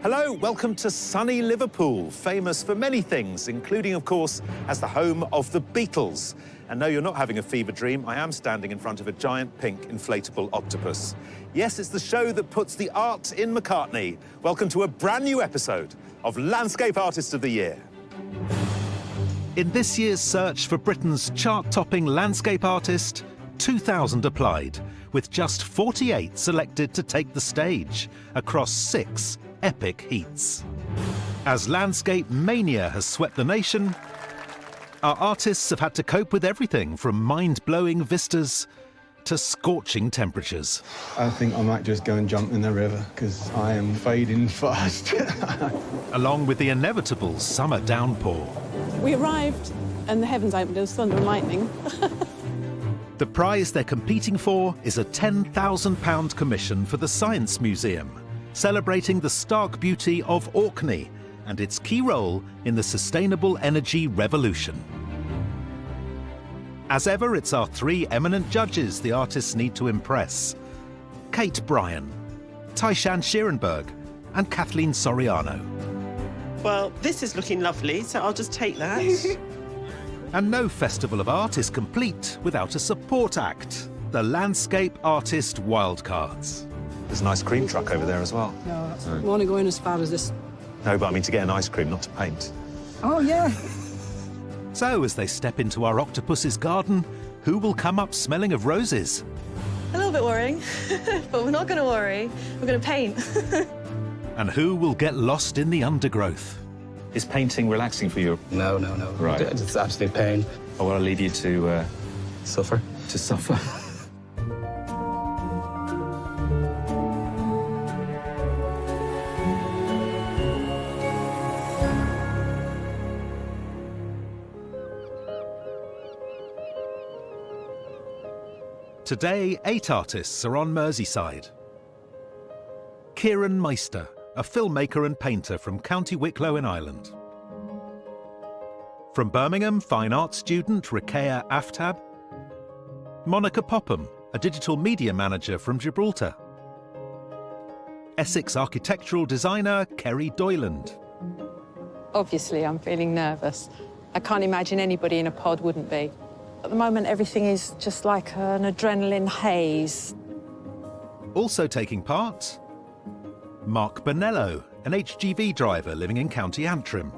Hello, welcome to sunny Liverpool, famous for many things, including, of course, as the home of the Beatles. And no, you're not having a fever dream. I am standing in front of a giant pink inflatable octopus. Yes, it's the show that puts the art in McCartney. Welcome to a brand new episode of Landscape Artist of the Year. In this year's search for Britain's chart-topping landscape artist, 2,000 applied, with just 48 selected to take the stage across 6 epic heats. As landscape mania has swept the nation, our artists have had to cope with everything from mind-blowing vistas to scorching temperatures. I think I might just go and jump in the river because I am fading fast. Along with the inevitable summer downpour. We arrived and the heavens opened, there was thunder and lightning. The prize they're competing for is a £10,000 commission for the Science Museum, celebrating the stark beauty of Orkney and its key role in the sustainable energy revolution. As ever, it's our 3 eminent judges the artists need to impress: Kate Bryan, Taishan Schierenberg and Kathleen Soriano. Well, this is looking lovely, so I'll just take that. And no festival of art is complete without a support act, the Landscape Artist Wildcards. There's an ice cream truck over there as well. No, that's we want to go in as far as this. No, but I mean to get an ice cream, not to paint. Oh, yeah. So, as they step into our octopus's garden, who will come up smelling of roses? A little bit worrying, but we're not going to worry. We're going to paint. And who will get lost in the undergrowth? Is painting relaxing for you? No. Right. It's absolute pain. I want to leave you to... Suffer. To suffer. Today, 8 artists are on Merseyside. Kieran Meister, a filmmaker and painter from County Wicklow in Ireland. From Birmingham, fine art student Rakea Aftab. Monica Popham, a digital media manager from Gibraltar. Essex architectural designer Kerry Doyland. Obviously, I'm feeling nervous. I can't imagine anybody in a pod wouldn't be. At the moment, everything is just like an adrenaline haze. Also taking part, Mark Bonello, an HGV driver living in County Antrim.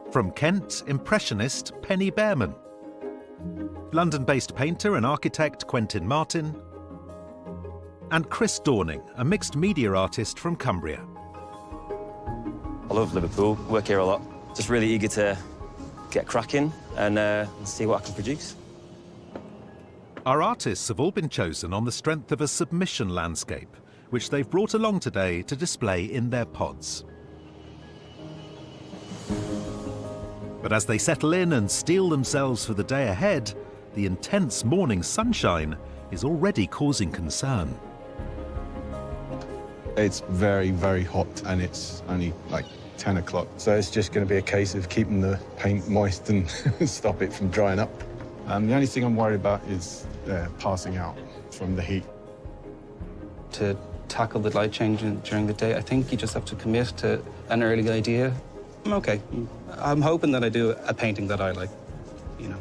From Kent, impressionist Penny Behrman. London-based painter and architect Quentin Martin. And Chris Dorning, a mixed media artist from Cumbria. I love Liverpool, work here a lot. Just really eager to get cracking and see what I can produce. Our artists have all been chosen on the strength of a submission landscape, which they've brought along today to display in their pods. But as they settle in and steel themselves for the day ahead, the intense morning sunshine is already causing concern. It's very, very hot and it's only like 10 o'clock. So it's just going to be a case of keeping the paint moist and stop it from drying up. The only thing I'm worried about is passing out from the heat. To tackle the light change during the day, I think you just have to commit to an early idea. I'm okay. I'm hoping that I do a painting that I like, you know.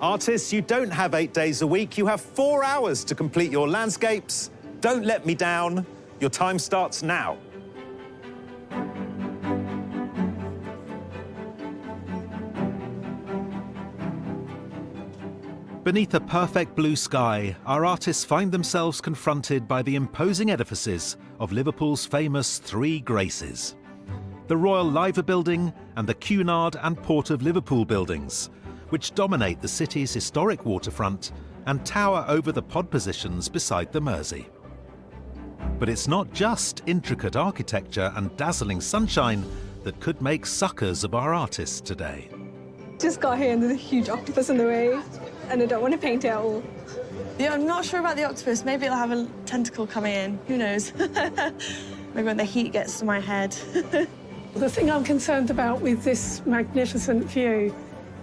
Artists, you don't have 8 days a week. You have 4 hours to complete your landscapes. Don't let me down. Your time starts now. Beneath a perfect blue sky, our artists find themselves confronted by the imposing edifices of Liverpool's famous 3 Graces: the Royal Liver Building and the Cunard and Port of Liverpool buildings, which dominate the city's historic waterfront and tower over the pod positions beside the Mersey. But it's not just intricate architecture and dazzling sunshine that could make suckers of our artists today. Just got here and there's a huge octopus in the way, and I don't want to paint it at all. Yeah, I'm not sure about the octopus. Maybe it'll have a tentacle coming in. Who knows? Maybe when the heat gets to my head. The thing I'm concerned about with this magnificent view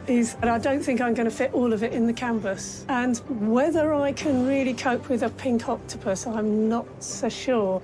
is that I don't think I'm going to fit all of it in the canvas. And whether I can really cope with a pink octopus, I'm not so sure.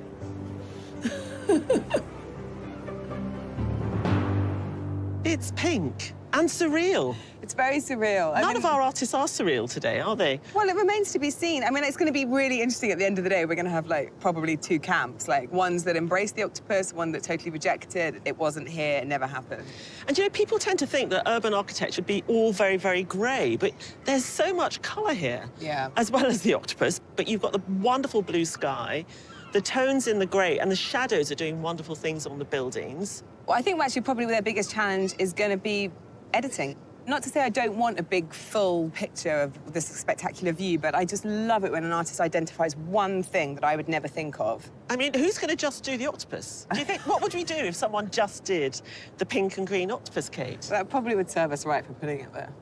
It's pink and surreal. It's very surreal. None of our artists are surreal today, are they? Well, it remains to be seen. I mean, it's going to be really interesting at the end of the day. We're going to have, like, probably two camps, like, ones that embrace the octopus, one that totally rejected. It wasn't here, it never happened. And, you know, people tend to think that urban architecture would be all very, very grey, but there's so much colour here. Yeah. As well as the octopus, but you've got the wonderful blue sky, the tones in the grey, and the shadows are doing wonderful things on the buildings. Well, I think actually probably their biggest challenge is going to be editing. Not to say I don't want a big, full picture of this spectacular view, but I just love it when an artist identifies one thing that I would never think of. I mean, who's going to just do the octopus? Do you think, what would we do if someone just did the pink and green octopus, Kate? That probably would serve us right for putting it there.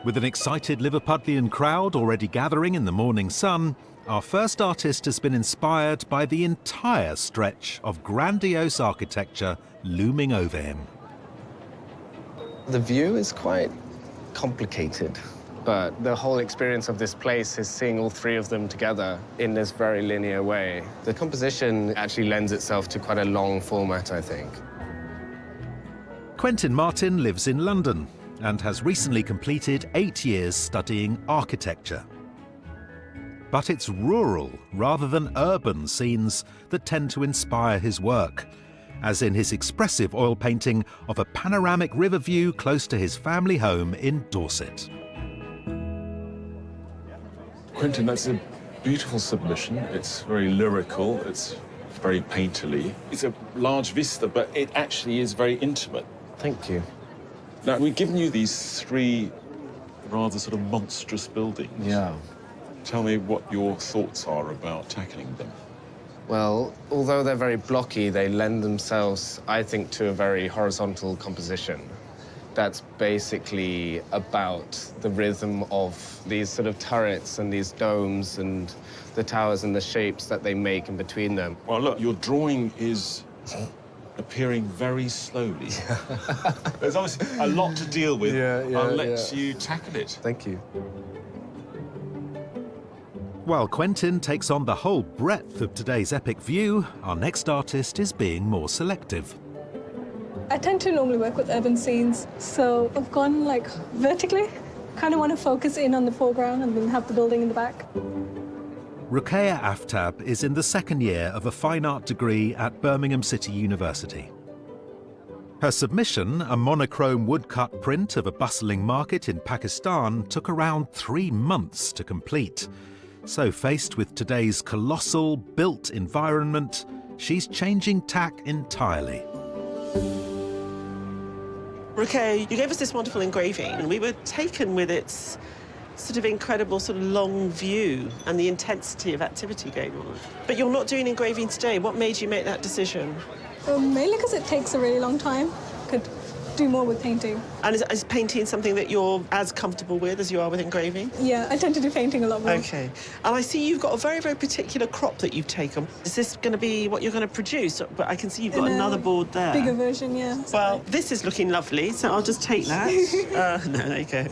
With an excited Liverpudlian crowd already gathering in the morning sun, our first artist has been inspired by the entire stretch of grandiose architecture looming over him. The view is quite complicated, but the whole experience of this place is seeing all three of them together in this very linear way. The composition actually lends itself to quite a long format, I think. Quentin Martin lives in London and has recently completed 8 years studying architecture. But it's rural rather than urban scenes that tend to inspire his work, as in his expressive oil painting of a panoramic river view close to his family home in Dorset. Quentin, that's a beautiful submission. It's very lyrical, it's very painterly. It's a large vista, but it actually is very intimate. Thank you. Now, we've given you these three rather sort of monstrous buildings. Yeah. Tell me what your thoughts are about tackling them. Well, although they're very blocky, they lend themselves, I think, to a very horizontal composition. That's basically about the rhythm of these sort of turrets and these domes and the towers and the shapes that they make in between them. Well, look, your drawing is appearing very slowly. There's obviously a lot to deal with. I'll let you tackle it. Thank you. While Quentin takes on the whole breadth of today's epic view, our next artist is being more selective. I tend to normally work with urban scenes, so I've gone like vertically. Kind of want to focus in on the foreground and then have the building in the back. Ruqayya Aftab is in the second year of a fine art degree at Birmingham City University. Her submission, a monochrome woodcut print of a bustling market in Pakistan, took around 3 months to complete. So faced with today's colossal built environment, she's changing tack entirely. Ruqayya, you gave us this wonderful engraving, and we were taken with its sort of incredible sort of long view and the intensity of activity going on. But you're not doing engraving today. What made you make that decision? Mainly because it takes a really long time. Could do more with painting. And is painting something that you're as comfortable with as you are with engraving? Yeah, I tend to do painting a lot more. OK. And I see you've got a very, very particular crop that you've taken. Is this going to be what you're going to produce? But I can see you've got another board there. Bigger version, yeah. Well, this is looking lovely, so I'll just take that. No, there you go.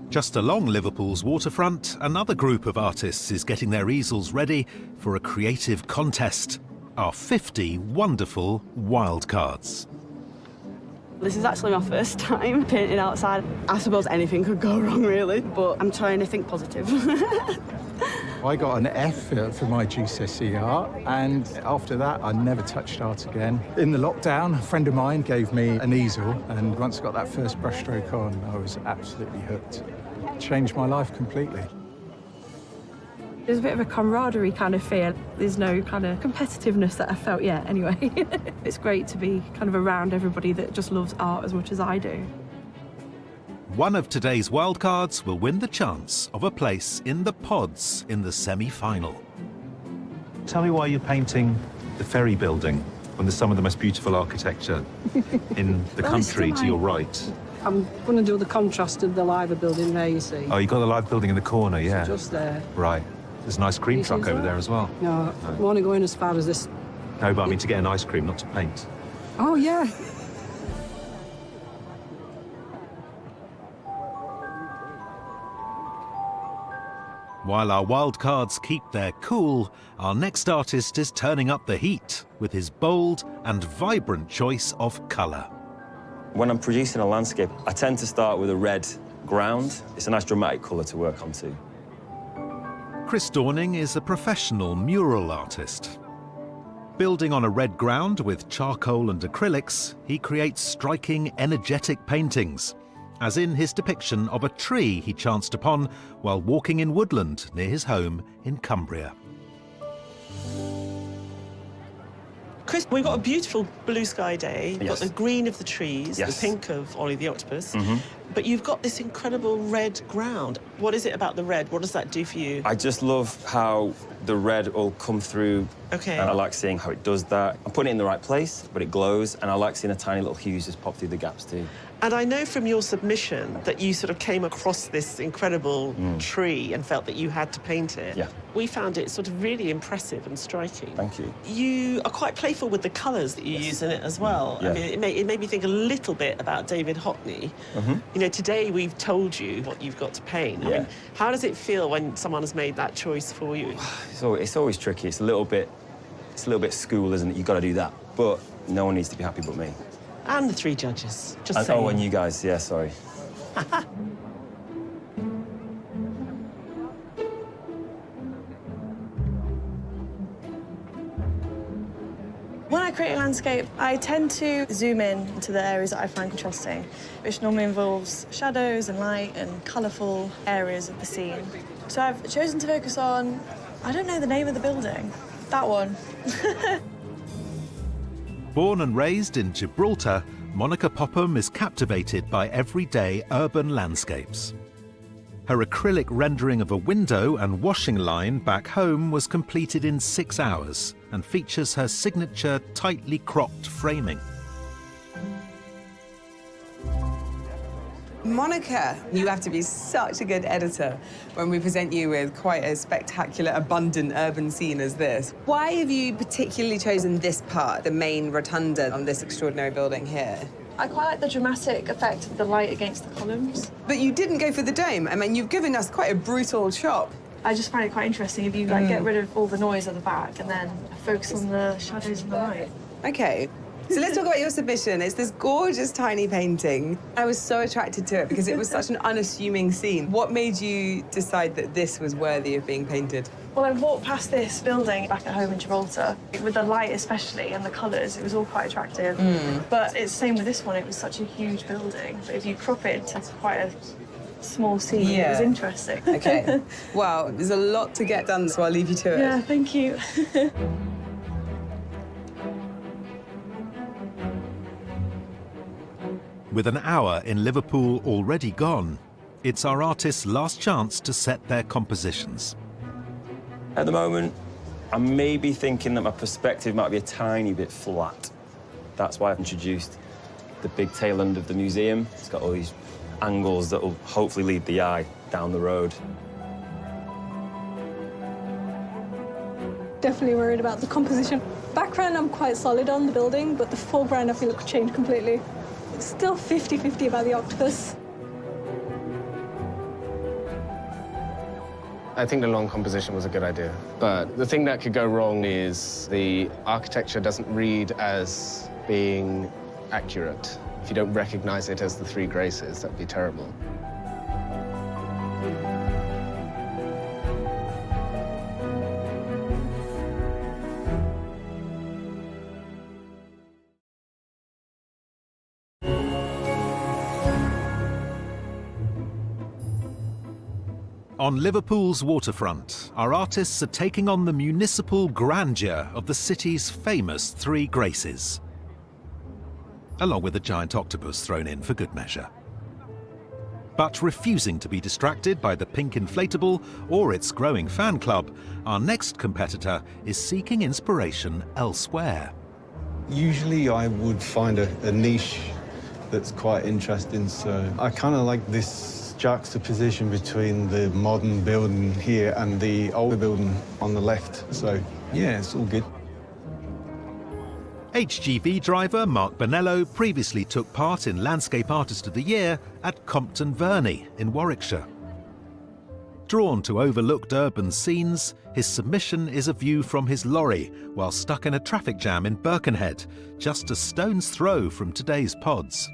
Just along Liverpool's waterfront, another group of artists is getting their easels ready for a creative contest. Our 50 wonderful wildcards. This is actually my first time painting outside. I suppose anything could go wrong, really, but I'm trying to think positive. I got an F for my GCSE art, and after that, I never touched art again. In the lockdown, a friend of mine gave me an easel, and once I got that first brushstroke on, I was absolutely hooked. It changed my life completely. There's a bit of a camaraderie kind of feel. There's no kind of competitiveness that I felt yet, anyway. It's great to be kind of around everybody that just loves art as much as I do. One of today's wildcards will win the chance of a place in the pods in the semi-final. Tell me why you're painting the ferry building when there's some of the most beautiful architecture in the country to your right. I'm going to do the contrast of the liver building there, you see. Oh, you've got the live building in the corner, yeah. Just there. Right. There's a nice cream truck over there as well. No, I want to go in as far as this No, but I mean to get an ice cream, not to paint. Oh, yeah. While our wildcards keep their cool, our next artist is turning up the heat with his bold and vibrant choice of colour. When I'm producing a landscape, I tend to start with a red ground. It's a nice dramatic colour to work onto. Chris Dorning is a professional mural artist. Building on a red ground with charcoal and acrylics, he creates striking, energetic paintings, as in his depiction of a tree he chanced upon while walking in woodland near his home in Cumbria. Chris, we've got a beautiful blue sky day. We've Yes. got the green of the trees, Yes. the pink of Ollie the octopus. Mhm. But you've got this incredible red ground. What is it about the red? What does that do for you? I just love how the red will come through. Okay. And I like seeing how it does that. I'm putting it in the right place, but it glows, and I like seeing a tiny little hues just pop through the gaps too. And I know from your submission that you sort of came across this incredible tree and felt that you had to paint it. Yeah. We found it sort of really impressive and striking. Thank you. You are quite playful with the colours that you use in it as well. Yeah. I mean, it made me think a little bit about David Hockney. You know, today we've told you what you've got to paint. I Yeah. mean, how does it feel when someone has made that choice for you? It's always tricky. It's a little bit school, isn't it? You've got to do that. But no one needs to be happy but me. And the three judges. Just And, saying. and you guys, yeah, sorry. When I create a landscape, I tend to zoom in into the areas that I find contrasting, which normally involves shadows and light and colourful areas of the scene. So I've chosen to focus on, I don't know the name of the building, that one. Born and raised in Gibraltar, Monica Popham is captivated by everyday urban landscapes. Her acrylic rendering of a window and washing line back home was completed in 6 hours and features her signature tightly cropped framing. Monica, you have to be such a good editor when we present you with quite a spectacular, abundant urban scene as this. Why have you particularly chosen this part, the main rotunda on this extraordinary building here? I quite like the dramatic effect of the light against the columns. But you didn't go for the dome. I mean, you've given us quite a brutal chop. I just find it quite interesting if you get rid of all the noise at the back and then focus on the shadows and the light. Okay. So let's talk about your submission. It's this gorgeous tiny painting. I was so attracted to it because it was such an unassuming scene. What made you decide that this was worthy of being painted? Well, I walked past this building back at home in Gibraltar, with the light especially and the colours, it was all quite attractive. But it's the same with this one, it was such a huge building. But if you crop it to quite a small scene, it was interesting. Okay. Wow, there's a lot to get done, so I'll leave you to it. Yeah, thank you. With an hour in Liverpool already gone, it's our artists' last chance to set their compositions. At the moment, I'm maybe thinking that my perspective might be a tiny bit flat. That's why I've introduced the big tail end of the museum. It's got all these angles that will hopefully lead the eye down the road. Definitely worried about the composition. Background, I'm quite solid on the building, but the foreground, I feel it could change completely. It's still 50-50 about the octopus. I think the long composition was a good idea. But the thing that could go wrong is the architecture doesn't read as being accurate. If you don't recognize it as the Three Graces, that'd be terrible. On Liverpool's waterfront, our artists are taking on the municipal grandeur of the city's famous Three Graces, along with a giant octopus thrown in for good measure. But refusing to be distracted by the pink inflatable or its growing fan club, our next competitor is seeking inspiration elsewhere. Usually I would find a niche that's quite interesting, so I kind of like this juxtaposition between the modern building here and the older building on the left. So, yeah, it's all good. HGV driver Mark Bonello previously took part in Landscape Artist of the Year at Compton Verney in Warwickshire. Drawn to overlooked urban scenes, his submission is a view from his lorry while stuck in a traffic jam in Birkenhead, just a stone's throw from today's pods.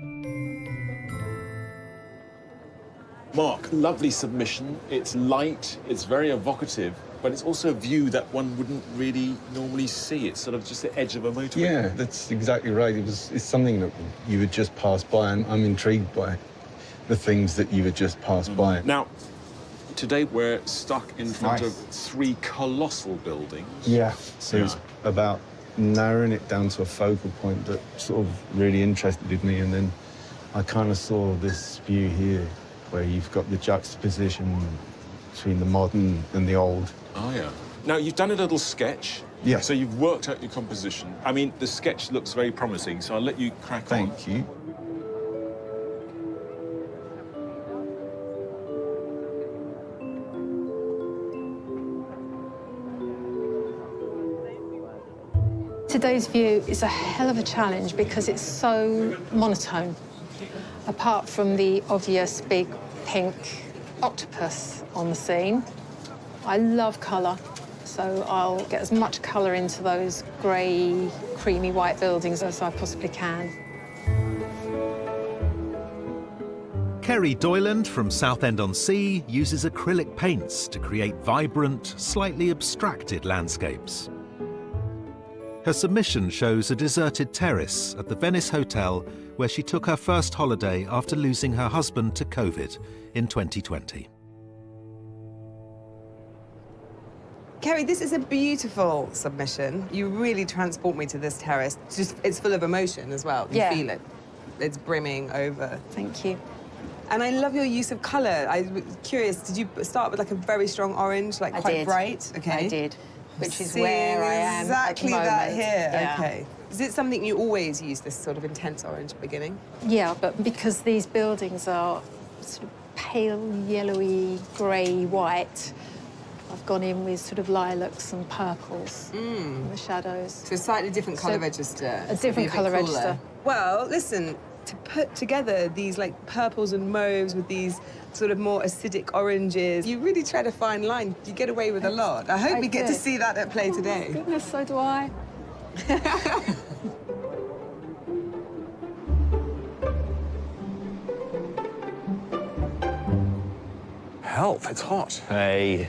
Mark, lovely submission. It's light, it's very evocative, but it's also a view that one wouldn't really normally see. It's sort of just the edge of a motorway. Yeah, that's exactly right. It's something that you would just pass by, and I'm intrigued by the things that you would just pass by. Now, today we're stuck in front Nice. of 3 colossal buildings. Yeah, so it's about narrowing it down to a focal point that sort of really interested me, and then I kind of saw this view here where you've got the juxtaposition between the modern and the old. Oh, yeah. Now, you've done a little sketch. Yeah. So you've worked out your composition. I mean, the sketch looks very promising, so I'll let you crack on. Thank you. Today's view is a hell of a challenge because it's so monotone. Apart from the obvious big pink octopus on the scene, I love colour, so I'll get as much colour into those grey, creamy white buildings as I possibly can. Kerry Doyland from Southend-on-Sea uses acrylic paints to create vibrant, slightly abstracted landscapes. Her submission shows a deserted terrace at the Venice Hotel where she took her first holiday after losing her husband to COVID in 2020. Kerry, this is a beautiful submission. You really transport me to this terrace. It's full of emotion as well. You feel it. It's brimming over. Thank you. And I love your use of colour. I was curious, did you start with like a very strong orange, like quite bright? Okay. I did, which is where I am exactly at the that moment. here. Yeah. Okay. Is it something you always use, this sort of intense orange at the beginning? Yeah, but because these buildings are sort of pale, yellowy, grey, white, I've gone in with sort of lilacs and purples in the shadows. So a slightly different colour register. A different colour register. Well, listen, to put together these like purples and mauves with these sort of more acidic oranges, you really tread a fine line. You get away with a lot. I hope we get to see that at play today. Oh, goodness, so do I. Help, it's hot. Hey.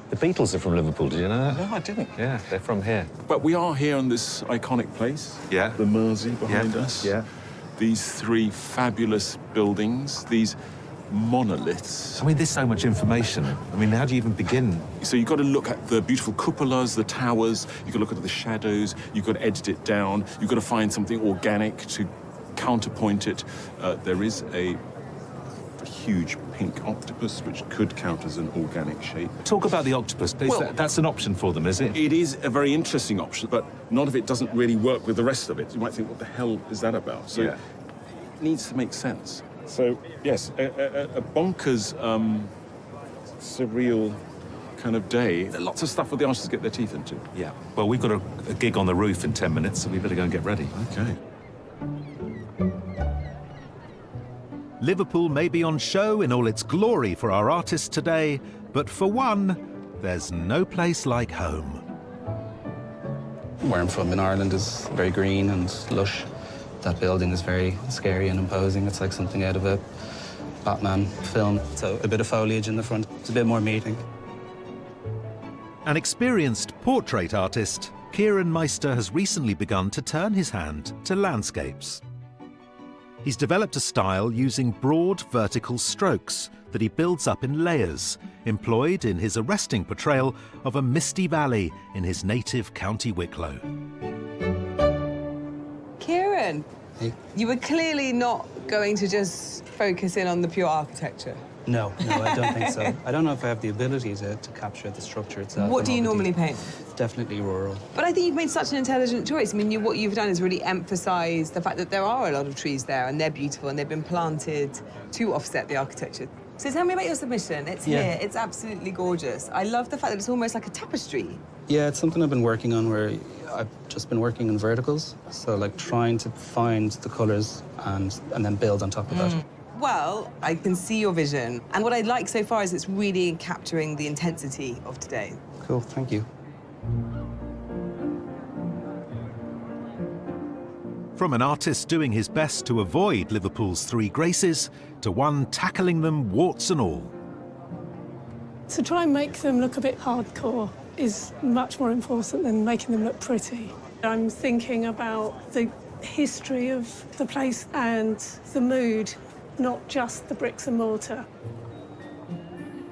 The Beatles are from Liverpool, did you know that? No, I didn't. Yeah, they're from here. But we are here on this iconic place. Yeah. The Mersey behind us. Yeah. These 3 fabulous buildings, these monoliths. I mean, there's so much information. I mean, how do you even begin? So you've got to look at the beautiful cupolas, the towers, you've got to look at the shadows, you've got to edit it down, you've got to find something organic to counterpoint it. There is a huge pink octopus, which could count as an organic shape. Talk about the octopus. That's an option for them, is it? It is a very interesting option, but none of it doesn't really work with the rest of it. You might think, what the hell is that about? So it needs to make sense. So, yes, a bonkers, surreal kind of day. Lots of stuff for the artists to get their teeth into. Yeah. Well, we've got a gig on the roof in 10 minutes, so we better go and get ready. Okay. Liverpool may be on show in all its glory for our artists today, but for one, there's no place like home. Where I'm from in Ireland is very green and lush. That building is very scary and imposing. It's like something out of a Batman film. So a bit of foliage in the front. It's a bit more meeting. An experienced portrait artist, Kieran Meister has recently begun to turn his hand to landscapes. He's developed a style using broad vertical strokes that he builds up in layers, employed in his arresting portrayal of a misty valley in his native County Wicklow. Kieran, you were clearly not going to just focus in on the pure architecture. No, I don't think so. I don't know if I have the ability to capture the structure itself. What do you normally paint? Definitely rural. But I think you've made such an intelligent choice. I mean, what you've done is really emphasise the fact that there are a lot of trees there and they're beautiful and they've been planted to offset the architecture. So tell me about your submission. It's here. It's absolutely gorgeous. I love the fact that it's almost like a tapestry. Yeah, it's something I've been working on where I've just been working in verticals. So, like, trying to find the colours and then build on top of that. Well, I can see your vision. And what I like so far is it's really capturing the intensity of today. Cool, thank you. From an artist doing his best to avoid Liverpool's three graces, to one tackling them warts and all. To try and make them look a bit hardcore is much more important than making them look pretty. I'm thinking about the history of the place and the mood, not just the bricks and mortar.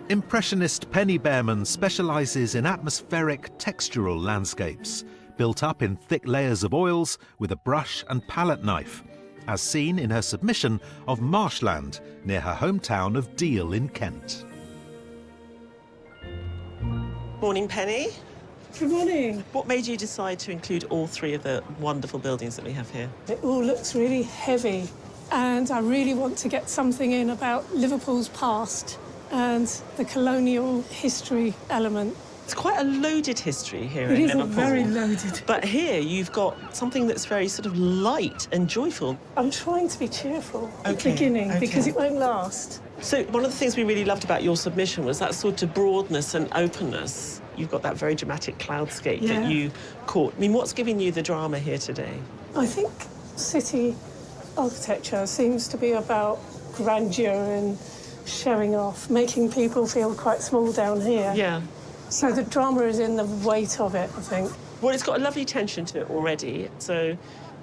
Impressionist Penny Behrman specialises in atmospheric textural landscapes, built up in thick layers of oils with a brush and palette knife, as seen in her submission of Marshland near her hometown of Deal in Kent. Morning, Penny. Good morning. What made you decide to include all three of the wonderful buildings that we have here? It all looks really heavy, and I really want to get something in about Liverpool's past and the colonial history element. It's quite a loaded history here It in is Liverpool. very loaded. But here you've got something that's very sort of light and joyful. I'm trying to be cheerful at the beginning because it won't last. So one of the things we really loved about your submission was that sort of broadness and openness. You've got that very dramatic cloudscape that you caught. I mean, what's giving you the drama here today? I think city architecture seems to be about grandeur and showing off, making people feel quite small down here. Yeah. So the drama is in the weight of it, I think. Well, it's got a lovely tension to it already, so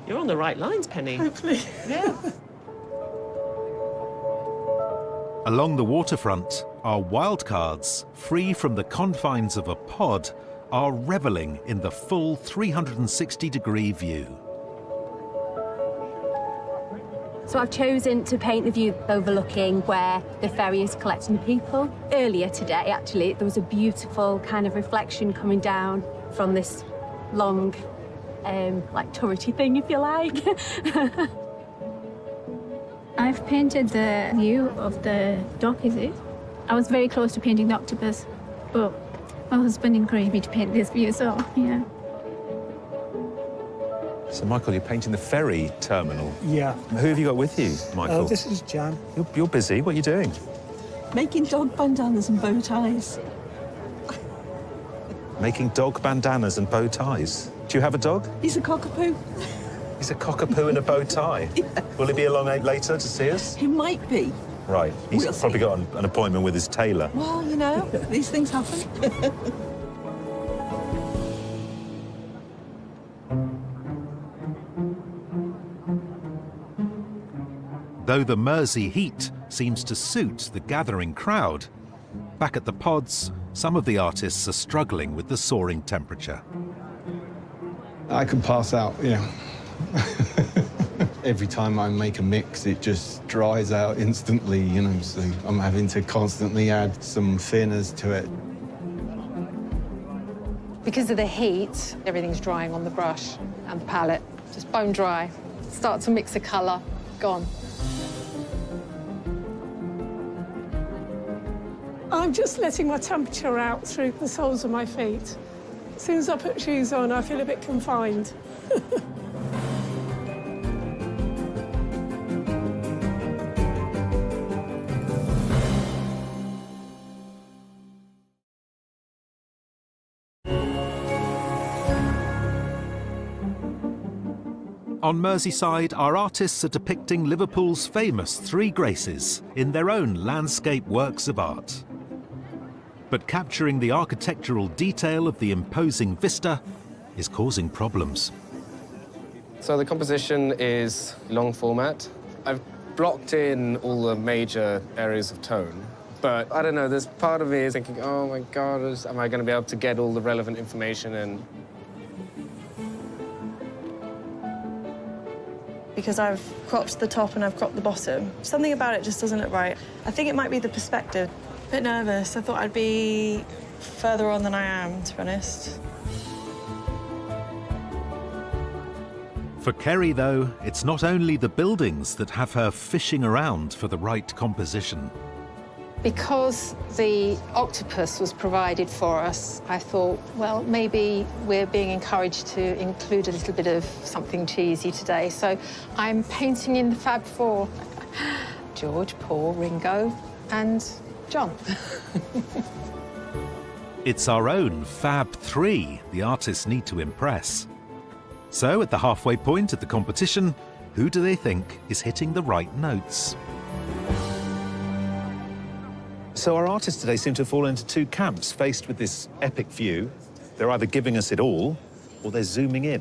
you're on the right lines, Penny. Hopefully. Yeah. Along the waterfront, our wildcards, free from the confines of a pod, are revelling in the full 360-degree view. So I've chosen to paint the view overlooking where the ferry is collecting people. Earlier today, actually, there was a beautiful kind of reflection coming down from this long, like, turrety thing, if you like. I've painted the view of the dock, is it? I was very close to painting the octopus, but my husband encouraged me to paint this view, so, yeah. So, Michael, you're painting the ferry terminal. Yeah. Who have you got with you, Michael? This is Jan. You're busy. What are you doing? Making dog bandanas and bow ties. Making dog bandanas and bow ties. Do you have a dog? He's a cockapoo. He's a cockapoo in a bow tie. Will he be along later to see us? He might be. Right. He's We'll probably got an appointment with his tailor. Well, you know, these things happen. Though the Mersey heat seems to suit the gathering crowd, back at the pods, some of the artists are struggling with the soaring temperature. I could pass out, yeah. Every time I make a mix, it just dries out instantly, you know, so I'm having to constantly add some thinners to it. Because of the heat, everything's drying on the brush and the palette, just bone dry. Start to mix a colour, gone. I'm just letting my temperature out through the soles of my feet. As soon as I put shoes on, I feel a bit confined. On Merseyside, our artists are depicting Liverpool's famous three graces in their own landscape works of art. But capturing the architectural detail of the imposing vista is causing problems. So the composition is long format. I've blocked in all the major areas of tone, but I don't know, there's part of me is thinking, oh my God, am I going to be able to get all the relevant information in? Because I've cropped the top and I've cropped the bottom. Something about it just doesn't look right. I think it might be the perspective. A bit nervous. I thought I'd be further on than I am, to be honest. For Kerry, though, it's not only the buildings that have her fishing around for the right composition. Because the octopus was provided for us, I thought, well, maybe we're being encouraged to include a little bit of something cheesy today. So I'm painting in the Fab Four. George, Paul, Ringo and John. It's our own Fab 3 the artists need to impress. So at the halfway point of the competition, who do they think is hitting the right notes? So our artists today seem to have fallen into two camps, faced with this epic view. They're either giving us it all, or they're zooming in.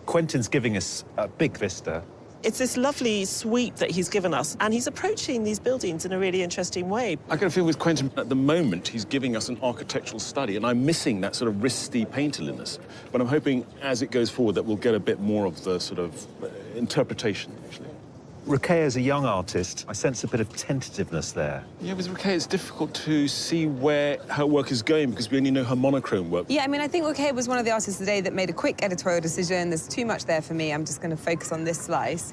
Quentin's giving us a big vista. It's this lovely sweep that he's given us, and he's approaching these buildings in a really interesting way. I kind of feel with Quentin, at the moment, he's giving us an architectural study, and I'm missing that sort of wristy painterliness. But I'm hoping, as it goes forward, that we'll get a bit more of the sort of interpretation, actually. Ruqayyah is a young artist. I sense a bit of tentativeness there. Yeah, with Ruqayyah, it's difficult to see where her work is going because we only know her monochrome work. Yeah, I mean, I think Ruqayyah was one of the artists today that made a quick editorial decision. There's too much there for me. I'm just going to focus on this slice.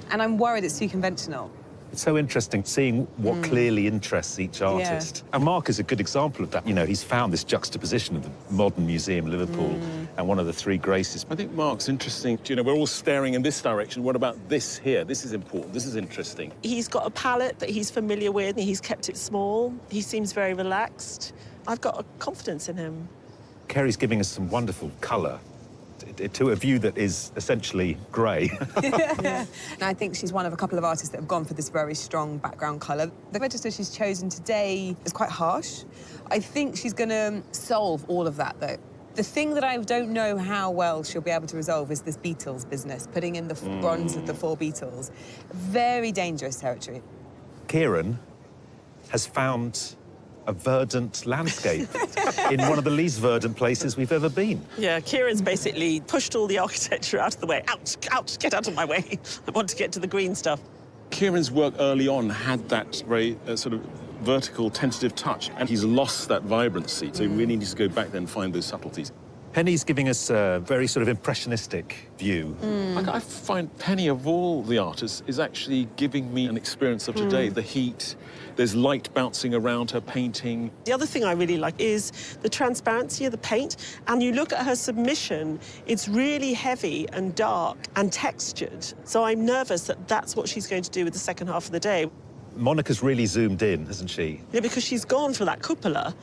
And I'm worried it's too conventional. It's so interesting seeing what clearly interests each artist. And Mark is a good example of that. You know, he's found this juxtaposition of the modern museum, Liverpool, and one of the three graces. I think Mark's interesting. You know, we're all staring in this direction. What about this here? This is important. This is interesting. He's got a palette that he's familiar with, and he's kept it small. He seems very relaxed. I've got a confidence in him. Kerry's giving us some wonderful colour to a view that is essentially grey. And I think she's one of a couple of artists that have gone for this very strong background colour. The register she's chosen today is quite harsh. I think she's going to solve all of that, though. The thing that I don't know how well she'll be able to resolve is this Beatles business, putting in the bronze of the 4 Beatles. Very dangerous territory. Kieran has found a verdant landscape in one of the least verdant places we've ever been. Yeah, Kieran's basically pushed all the architecture out of the way. Out, get out of my way. I want to get to the green stuff. Kieran's work early on had that very sort of vertical, tentative touch, and he's lost that vibrancy, so he really needs to go back then and find those subtleties. Penny's giving us a very sort of impressionistic view. I find Penny, of all the artists, is actually giving me an experience of today. The heat, there's light bouncing around her painting. The other thing I really like is the transparency of the paint. And you look at her submission, it's really heavy and dark and textured. So I'm nervous that that's what she's going to do with the second half of the day. Monica's really zoomed in, hasn't she? Yeah, because she's gone for that cupola.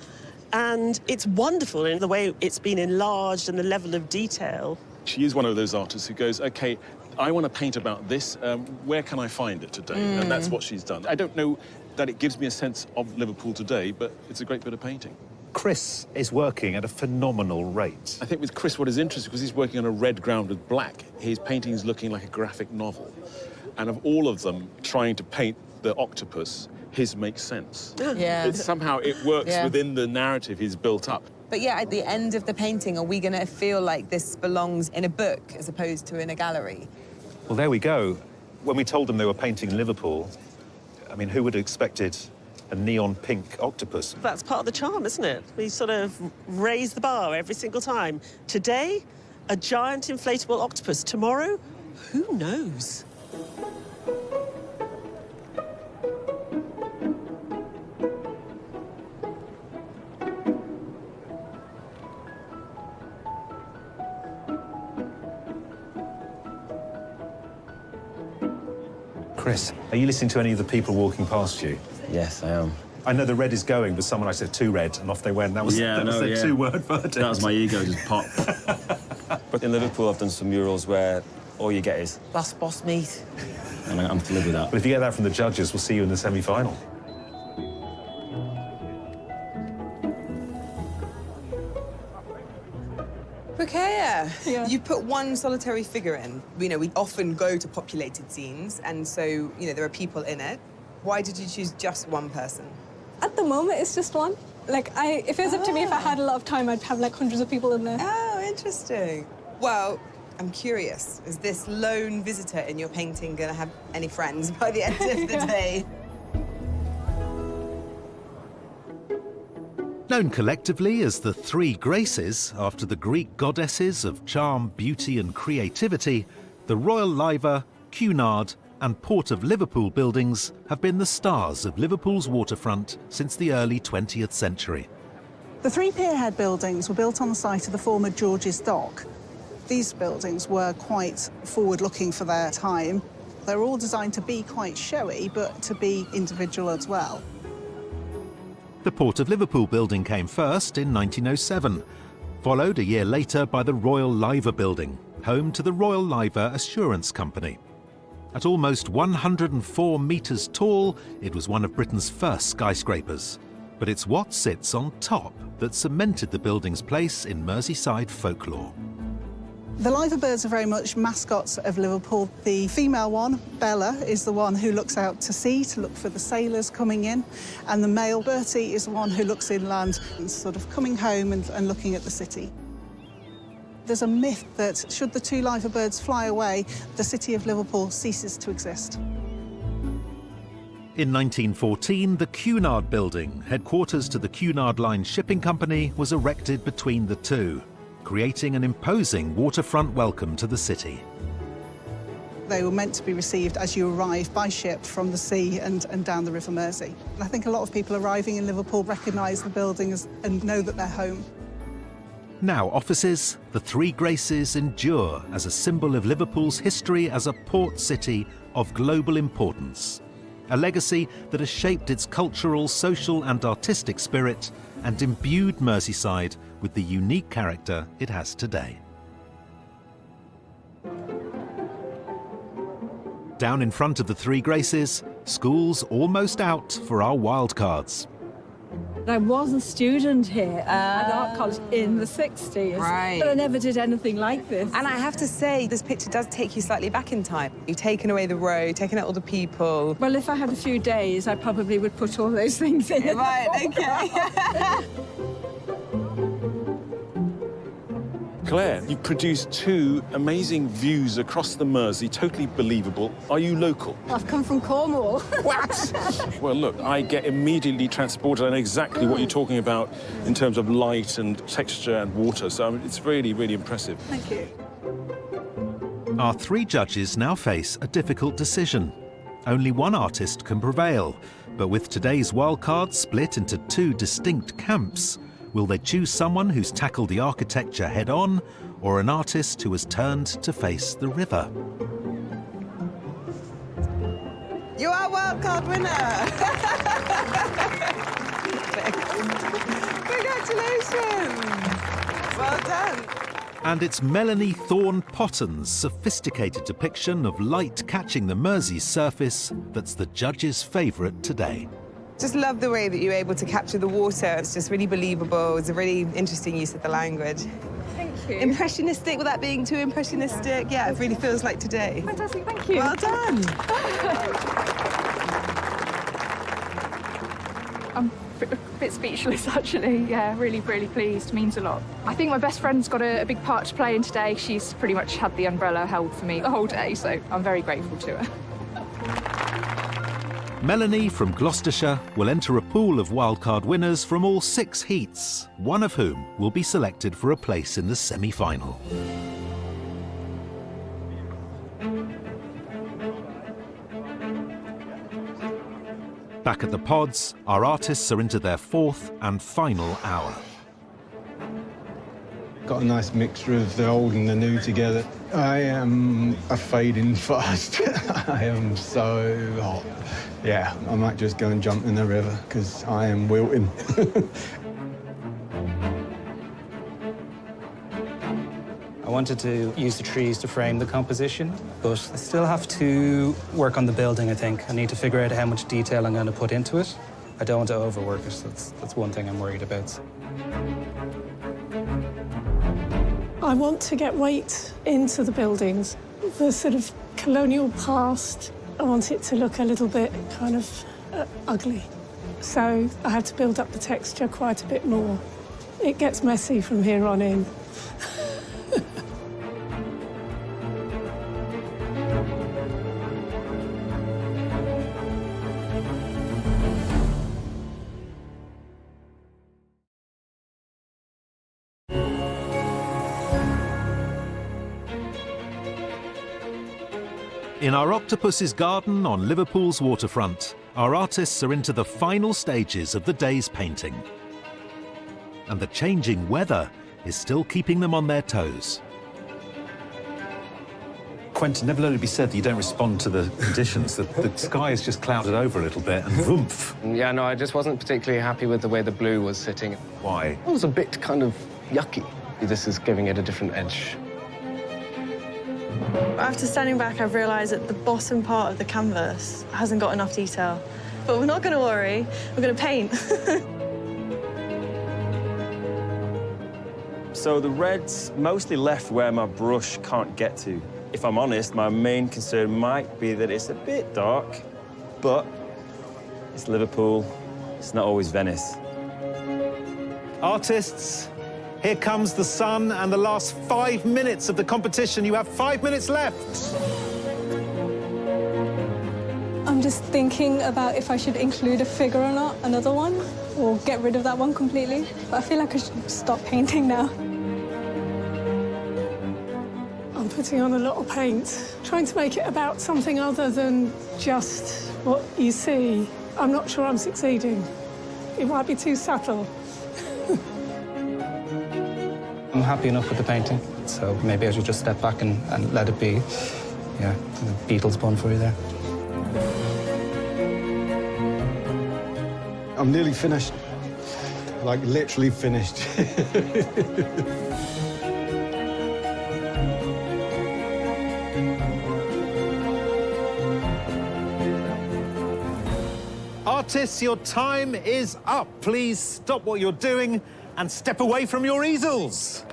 And it's wonderful in the way it's been enlarged and the level of detail. She is one of those artists who goes, OK, I want to paint about this. Where can I find it today? And that's what she's done. I don't know that it gives me a sense of Liverpool today, but it's a great bit of painting. Chris is working at a phenomenal rate. I think with Chris, what is interesting, because he's working on a red ground with black, his painting is looking like a graphic novel. And of all of them trying to paint the octopus, his makes sense. Yeah. Somehow it works within the narrative he's built up. But yeah, at the end of the painting, are we going to feel like this belongs in a book as opposed to in a gallery? Well, there we go. When we told them they were painting in Liverpool, I mean, who would have expected a neon pink octopus? That's part of the charm, isn't it? We sort of raise the bar every single time. Today, a giant inflatable octopus. Tomorrow, who knows? Chris, are you listening to any of the people walking past you? Yes, I am. I know the red is going, but someone I said 2 red, and off they went. That was a 2-word verdict. That was my ego just popped. But in Liverpool, I've done some murals where all you get is, "That's boss meat." And I'm to live with that. But if you get that from the judges, we'll see you in the semi-final. Ruqayyah, you put one solitary figure in. You know, we often go to populated scenes, and so, you know, there are people in it. Why did you choose just one person? At the moment, it's just one. Like, if it was up to me, if I had a lot of time, I'd have, like, hundreds of people in there. Oh, interesting. Well, I'm curious, is this lone visitor in your painting going to have any friends by the end of the day? Known collectively as the 3 Graces, after the Greek goddesses of charm, beauty and creativity, the Royal Liver, Cunard and Port of Liverpool buildings have been the stars of Liverpool's waterfront since the early 20th century. The three pierhead buildings were built on the site of the former George's Dock. These buildings were quite forward-looking for their time. They were all designed to be quite showy, but to be individual as well. The Port of Liverpool building came first in 1907, followed a year later by the Royal Liver building, home to the Royal Liver Assurance Company. At almost 104 metres tall, it was one of Britain's first skyscrapers. But it's what sits on top that cemented the building's place in Merseyside folklore. The liver birds are very much mascots of Liverpool. The female one, Bella, is the one who looks out to sea to look for the sailors coming in, and the male, Bertie, is the one who looks inland and sort of coming home and looking at the city. There's a myth that should the two liver birds fly away, the city of Liverpool ceases to exist. In 1914, the Cunard building, headquarters to the Cunard Line Shipping Company, was erected between the two, creating an imposing waterfront welcome to the city. They were meant to be received as you arrive by ship from the sea and down the River Mersey. And I think a lot of people arriving in Liverpool recognise the buildings and know that they're home. Now offices, the Three Graces endure as a symbol of Liverpool's history as a port city of global importance. A legacy that has shaped its cultural, social and artistic spirit and imbued Merseyside with the unique character it has today. Down in front of the Three Graces, school's almost out for our wildcards. I was a student here at art college in the 60s, Right. but I never did anything like this. And I have to say, this picture does take you slightly back in time. You've taken away the road, taken out all the people. Well, if I had a few days, I probably would put all those things in. Right, okay. Claire, you produced two amazing views across the Mersey, totally believable. Are you local? I've come from Cornwall. What? Well, look, I get immediately transported. I know exactly what you're talking about in terms of light and texture and water, so I mean, it's really, really impressive. Thank you. Our three judges now face a difficult decision. Only one artist can prevail, but with today's wildcard split into two distinct camps, will they choose someone who's tackled the architecture head-on, or an artist who has turned to face the river? You are wildcard winner! Congratulations! Well done. And it's Melanie Thorne-Potton's sophisticated depiction of light catching the Mersey's surface that's the judges' favourite today. Just love the way that you're able to capture the water. It's just really believable. It's a really interesting use of the language. Thank you. Impressionistic without being too impressionistic. Yeah, it really feels like today. Fantastic, thank you. Well done. I'm a bit speechless, actually. Yeah, really, really pleased. Means a lot. I think my best friend's got a big part to play in today. She's pretty much had the umbrella held for me the whole day, so I'm very grateful to her. Melanie from Gloucestershire will enter a pool of wildcard winners from all 6 heats, one of whom will be selected for a place in the semi-final. Back at the pods, our artists are into their 4th and final hour. Got a nice mixture of the old and the new together. I am a fading fast. I am so hot. Yeah, I might just go and jump in the river because I am wilting. I wanted to use the trees to frame the composition, but I still have to work on the building, I think. I need to figure out how much detail I'm going to put into it. I don't want to overwork it. That's one thing I'm worried about. I want to get weight into the buildings. The sort of colonial past, I want it to look a little bit kind of ugly. So I had to build up the texture quite a bit more. It gets messy from here on in. In our octopus's garden on Liverpool's waterfront, our artists are into the final stages of the day's painting. And the changing weather is still keeping them on their toes. Quentin, never let it be said that you don't respond to the conditions. The sky is just clouded over a little bit and whoomph. Yeah, no, I just wasn't particularly happy with the way the blue was sitting. Why? It was a bit kind of yucky. This is giving it a different edge. After standing back, I've realised that the bottom part of the canvas hasn't got enough detail. But we're not going to worry, we're going to paint. So the red's mostly left where my brush can't get to. If I'm honest, my main concern might be that it's a bit dark, but it's Liverpool. It's not always Venice. Artists, here comes the sun and the last 5 minutes of the competition. You have 5 minutes left. I'm just thinking about if I should include a figure or not, another one, or get rid of that one completely. But I feel like I should stop painting now. I'm putting on a lot of paint, trying to make it about something other than just what you see. I'm not sure I'm succeeding. It might be too subtle. I'm happy enough with the painting, so maybe I should just step back and let it be. Yeah, the Beatles bun for you there. I'm nearly finished. Like, literally finished. Artists, your time is up. Please stop what you're doing and step away from your easels.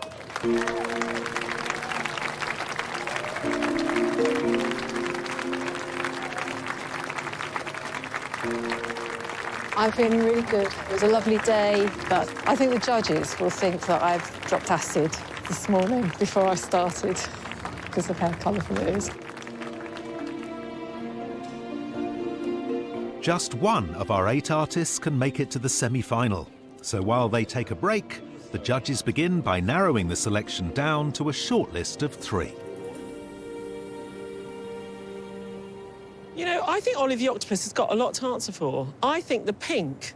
I've been really good. It was a lovely day, but I think the judges will think that I've dropped acid this morning before I started because of how colourful it is. Just one of our 8 artists can make it to the semi-final. So while they take a break, the judges begin by narrowing the selection down to a short list of 3. You know, I think Olive the Octopus has got a lot to answer for. I think the pink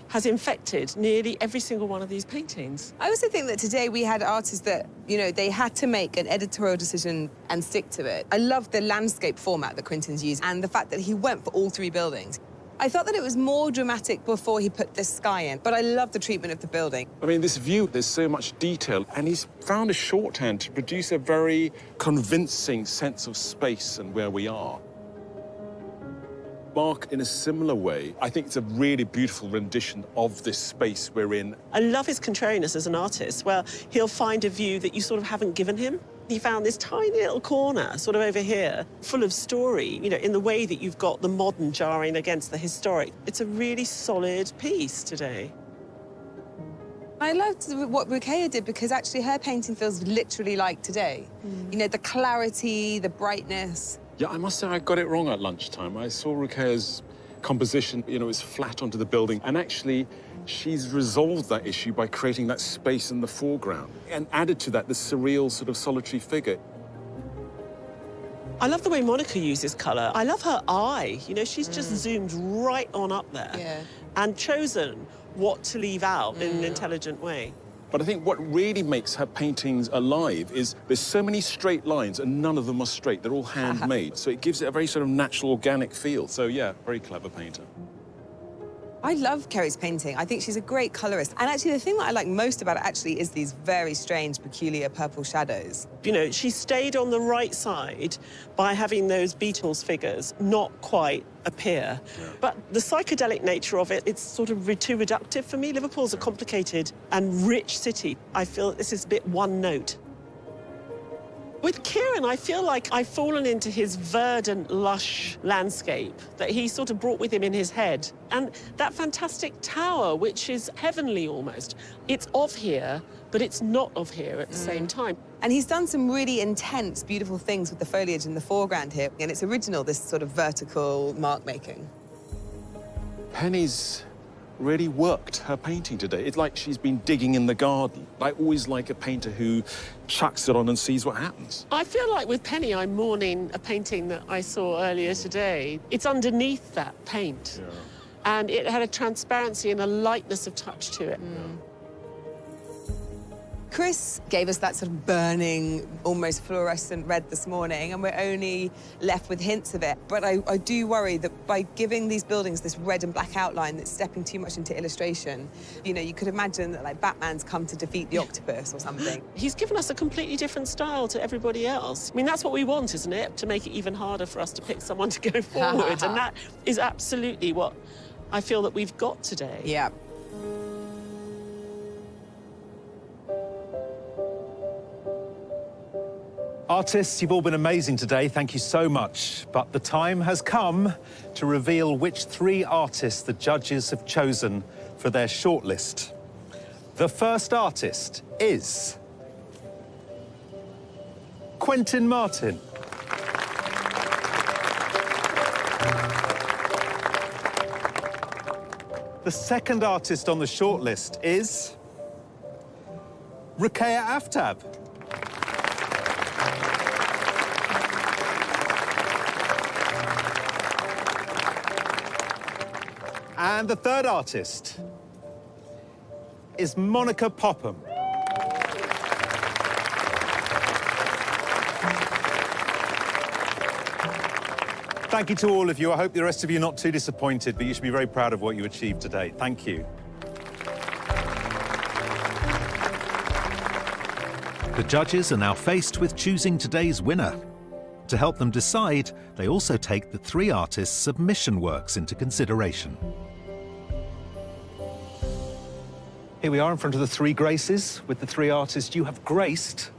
has infected nearly every single one of these paintings. I also think that today we had artists that, you know, they had to make an editorial decision and stick to it. I love the landscape format that Quentin's used and the fact that he went for all 3 buildings. I thought that it was more dramatic before he put the sky in, but I love the treatment of the building. I mean, this view, there's so much detail, and he's found a shorthand to produce a very convincing sense of space and where we are. Mark, in a similar way, I think it's a really beautiful rendition of this space we're in. I love his contrariness as an artist, where he'll find a view that you sort of haven't given him. He found this tiny little corner, sort of over here, full of story, you know, in the way that you've got the modern jarring against the historic. It's a really solid piece today. I loved what Rukeya did because actually her painting feels literally like today. You know, the clarity, the brightness. Yeah, I must say I got it wrong at lunchtime. I saw Rukeya's composition, you know, it's flat onto the building, and actually she's resolved that issue by creating that space in the foreground and added to that the surreal sort of solitary figure. I love the way Monica uses colour. I love her eye. You know, she's just zoomed right on up there and chosen what to leave out in an intelligent way. But I think what really makes her paintings alive is there's so many straight lines and none of them are straight. They're all handmade. So it gives it a very sort of natural, organic feel. So, yeah, very clever painter. I love Kerry's painting. I think she's a great colorist. And actually, the thing that I like most about it actually is these very strange, peculiar purple shadows. You know, she stayed on the right side by having those Beatles figures not quite appear. But the psychedelic nature of it, it's sort of too reductive for me. Liverpool's a complicated and rich city. I feel this is a bit one note. With Kieran, I feel like I've fallen into his verdant, lush landscape that he sort of brought with him in his head. And that fantastic tower, which is heavenly almost. It's of here, but it's not of here at the same time. And he's done some really intense, beautiful things with the foliage in the foreground here. And it's original, this sort of vertical mark making. Penny's really worked her painting today. It's like she's been digging in the garden. I always like a painter who chucks it on and sees what happens. I feel like with Penny, I'm mourning a painting that I saw earlier today. It's underneath that paint. Yeah. And it had a transparency and a lightness of touch to it. Chris gave us that sort of burning, almost fluorescent red this morning, and we're only left with hints of it. But I do worry that by giving these buildings this red and black outline that's stepping too much into illustration, you know, you could imagine that, like, Batman's come to defeat the octopus or something. He's given us a completely different style to everybody else. I mean, that's what we want, isn't it? To make it even harder for us to pick someone to go forward. And that is absolutely what I feel that we've got today. Yeah. Artists, you've all been amazing today. Thank you so much. But the time has come to reveal which 3 artists the judges have chosen for their shortlist. The first artist is Quentin Martin. The second artist on the shortlist is Ruqayyah Aftab. And the third artist is Monica Popham. Thank you to all of you. I hope the rest of you are not too disappointed, but you should be very proud of what you achieved today. Thank you. The judges are now faced with choosing today's winner. To help them decide, they also take the 3 artists' submission works into consideration. Here we are in front of the 3 Graces with the 3 artists you have graced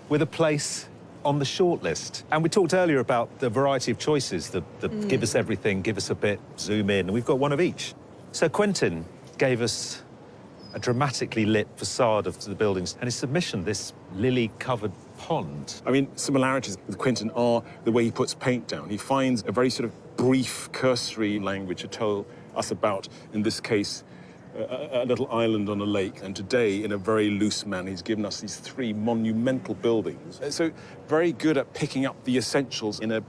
with a place on the shortlist. And we talked earlier about the variety of choices, the give us everything, give us a bit, zoom in, and we've got one of each. So Quentin gave us a dramatically lit facade of the buildings, and his submission, this lily-covered pond. I mean, similarities with Quentin are the way he puts paint down. He finds a very sort of brief, cursory language to tell us about, in this case, a little island on a lake. And today, in a very loose manner, he's given us these 3 monumental buildings. So very good at picking up the essentials in a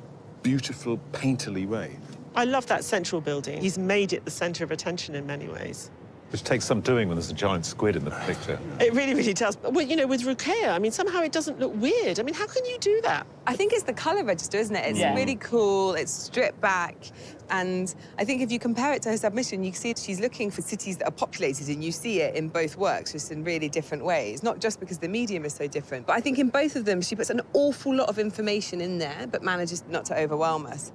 beautiful, painterly way. I love that central building. He's made it the centre of attention in many ways. Which takes some doing when there's a giant squid in the picture. It really, really does. Well, you know, with Ruqayyah, I mean, somehow it doesn't look weird. I mean, how can you do that? I think it's the colour register, isn't it? It's really cool, it's stripped back. And I think if you compare it to her submission, you see she's looking for cities that are populated, and you see it in both works, just in really different ways. Not just because the medium is so different, but I think in both of them, she puts an awful lot of information in there, but manages not to overwhelm us.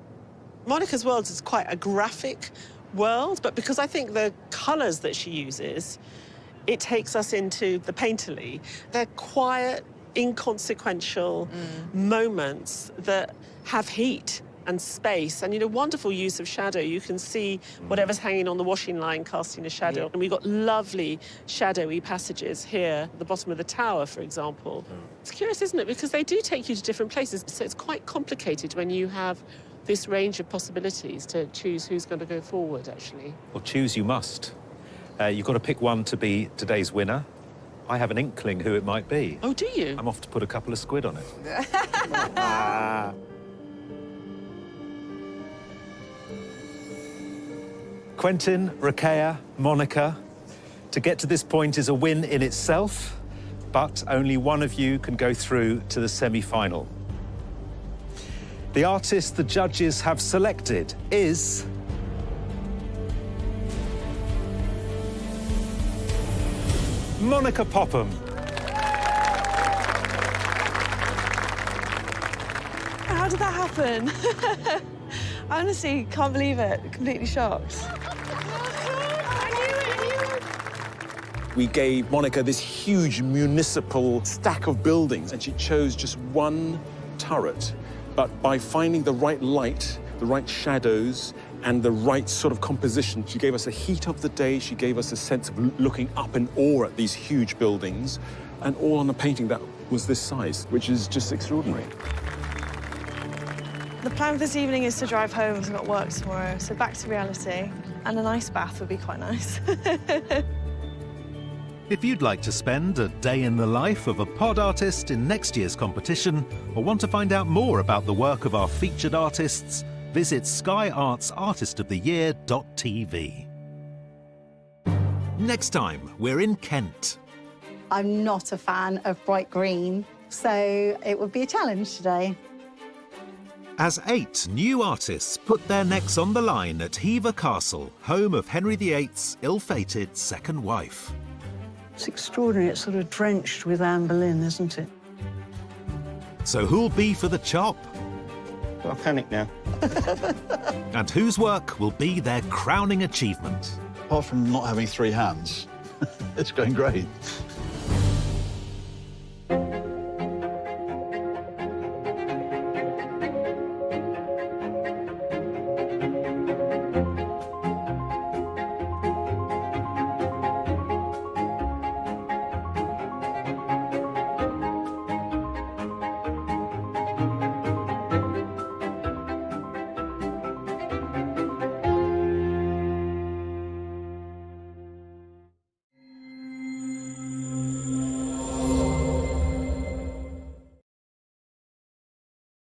Monica's world is quite a graphic world, but because I think the colours that she uses, it takes us into the painterly. They're quiet, inconsequential moments that have heat and space, and, you know, wonderful use of shadow. You can see whatever's hanging on the washing line casting a shadow. And we've got lovely shadowy passages here at the bottom of the tower, for example. It's curious, isn't it? Because they do take you to different places, so it's quite complicated when you have this range of possibilities to choose who's going to go forward, actually. Well, choose you must. You've got to pick one to be today's winner. I have an inkling who it might be. Oh, do you? I'm off to put a couple of squid on it. Quentin, Ruqayyah, Monica. To get to this point is a win in itself, but only one of you can go through to the semi-final. The artist the judges have selected is Monica Popham. How did that happen? I honestly can't believe it. Completely shocked. We gave Monica this huge municipal stack of buildings, and she chose just one turret. But by finding the right light, the right shadows, and the right sort of composition, she gave us the heat of the day, she gave us a sense of looking up in awe at these huge buildings, and all on a painting that was this size, which is just extraordinary. The plan for this evening is to drive home because I've got work tomorrow, so back to reality. And an ice bath would be quite nice. If you'd like to spend a day in the life of a pod artist in next year's competition, or want to find out more about the work of our featured artists, visit skyartsartistoftheyear.tv. Next time, we're in Kent. I'm not a fan of bright green, so it would be a challenge today. As 8 new artists put their necks on the line at Hever Castle, home of Henry VIII's ill-fated second wife. It's extraordinary. It's sort of drenched with Anne Boleyn, isn't it? So who'll be for the chop? Got a panic now. And whose work will be their crowning achievement? Apart from not having 3 hands, it's going great.